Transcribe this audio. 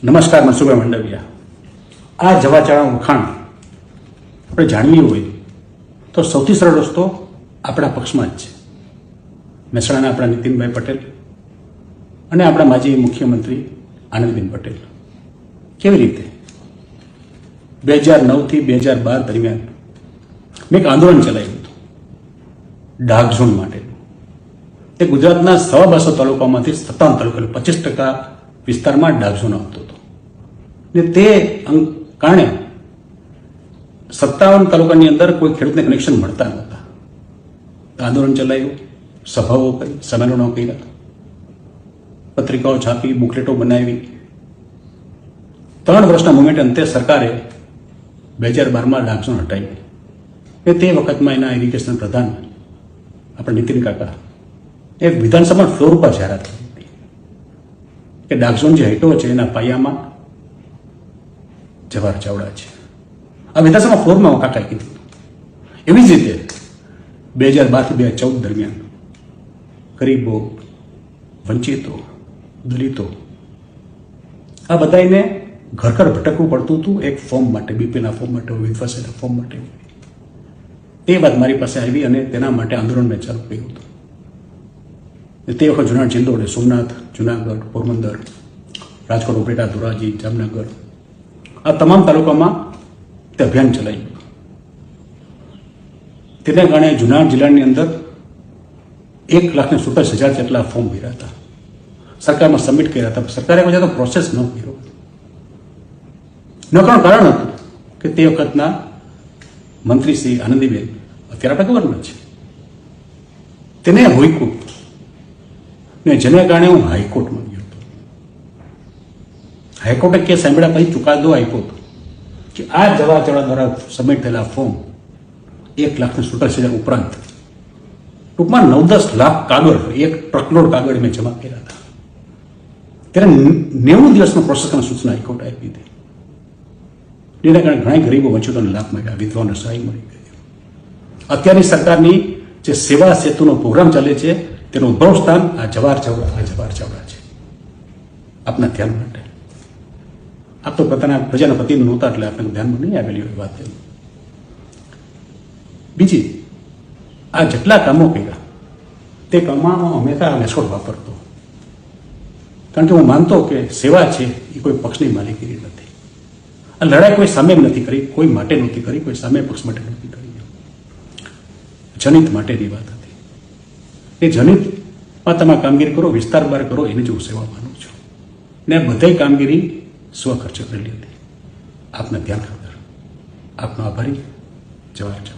નમસ્કાર, મનસુખભાઈ મંડવિયા. આ જવાચાળા વખાણ આપણે જાણવી હોય તો સૌથી સરળ રસ્તો આપણા પક્ષમાં જ છે. મહેસાણાના આપણા નીતિનભાઈ પટેલ અને આપણા માજી મુખ્યમંત્રી આનંદીબેન પટેલ કેવી રીતે 2009થી 2012 દરમિયાન મેં એક આંદોલન ચલાવ્યું હતું ડાર્ક ઝોન માટે. તે ગુજરાતના 250 તાલુકામાંથી 57 તાલુકા 25% વિસ્તારમાં ડાર્ક ઝોન આવતો હતો ને તે કારણે 57 તાલુકાની અંદર કોઈ ખેડૂતને કનેક્શન મળતા નહોતા. આંદોલન ચલાવ્યું, સભાઓ કરી, સંમેલનો કર્યા, પત્રિકાઓ છાપી, બુકલેટો બનાવી. 3 વર્ષના મુવમેન્ટ અંતે સરકારે 2012માં ડાર્ક ઝોન હટાવી. તે વખતમાં એના ઇરિગેશન પ્રધાન આપણે નીતિન કાકા એક વિધાનસભા ફ્લોર ઉપર જાહેરાત કરી હતી કે ડાર્ક ઝોન જે હટ્યો છે એના પાયામાં જવાહર ચાવડા છે. આ વિધાનસભા ફ્લોરમાં કાકાએ કીધું. એવી જ રીતે 2012થી 2014 દરમિયાન ગરીબો, વંચિતો, દલિતો આ બધાને ઘર ઘર ભટકવું પડતું હતું એક ફોર્મ માટે, બીપીના ફોર્મ માટે, વિધવાસના ફોર્મ માટે. તે વાત મારી પાસે આવી અને તેના માટે આંદોલન મેં ચાલુ કર્યું હતું. તે વખત જુનાગઢ જિલ્લો એટલે સોમનાથ, જુનાગઢ, પોરબંદર, રાજકોટ, ઉપલેટા, ધોરાજી, જામનગર આ તમામ તાલુકામાં તે અભિયાન ચલાવ્યું. તેને કારણે જુનાગઢ જિલ્લાની અંદર 1,47,000 જેટલા ફોર્મ ભર્યા હતા. સરકારમાં સબમિટ કર્યા હતા. સરકારે કોઈ જાતનો પ્રોસેસ ન કર્યો. ન કરવાનું કારણ હતું કે તે વખતના મંત્રી શ્રી આનંદીબેન અત્યારે આપણે ગવર્નર છે, તેને હોઈકું ને જેને કારણે હું હાઈકોર્ટમાં ગયો હતો. હાઈકોર્ટે કેસ સાંભળ્યા પછી ચુકાદો આપ્યો હતો કે આ જવાચાળા દ્વારા સબમિટ થયેલા ફોર્મ 1,47,000 ઉપરાંત ટૂંકમાં 9-10 લાખ કાગળ, એક ટ્રકલોડ કાગળ મેં જમા કર્યા હતા. ત્યારે 90 દિવસમાં પ્રોસેસ કરવાની સૂચના હાઈકોર્ટે આપી હતી. જેના કારણે ઘણા ગરીબો વંચિતોને લાભ મળ્યા, વિધવાઓને સહાય મળી ગઈ. અત્યારની સરકારની જે સેવા સેતુનો પ્રોગ્રામ ચાલે છે તેનું ઉદ્ભવ સ્થાન આ જવાહર ચાવડા છે. આપના ધ્યાન માટે. આપ તો પોતાના પ્રજાના પ્રતિનિધિ નહોતા એટલે આપણે ધ્યાનમાં નહીં આવેલી હોય વાત. બીજી, આ જેટલા કામો કર્યા તે કામમાં હંમેશા લેસોડ વાપરતો. કારણ કે હું માનતો કે સેવા છે એ કોઈ પક્ષની માલિકીની નથી. આ લડાઈ કોઈ સામે નથી કરી, કોઈ માટે નહોતી કરી, કોઈ સામે પક્ષ માટે નહોતી કરી. જનિત માટેની વાત હતી. એ જનિતમાં તમે કામગીરી કરો, વિસ્તાર બહાર કરો, એની જ હું સેવા માનું છું. ને આ બધી કામગીરી સ્વખર્ચે કરેલી હતી. આપના ધ્યાન ખાતર આપનો આભારી. જવાહર ચાવડા.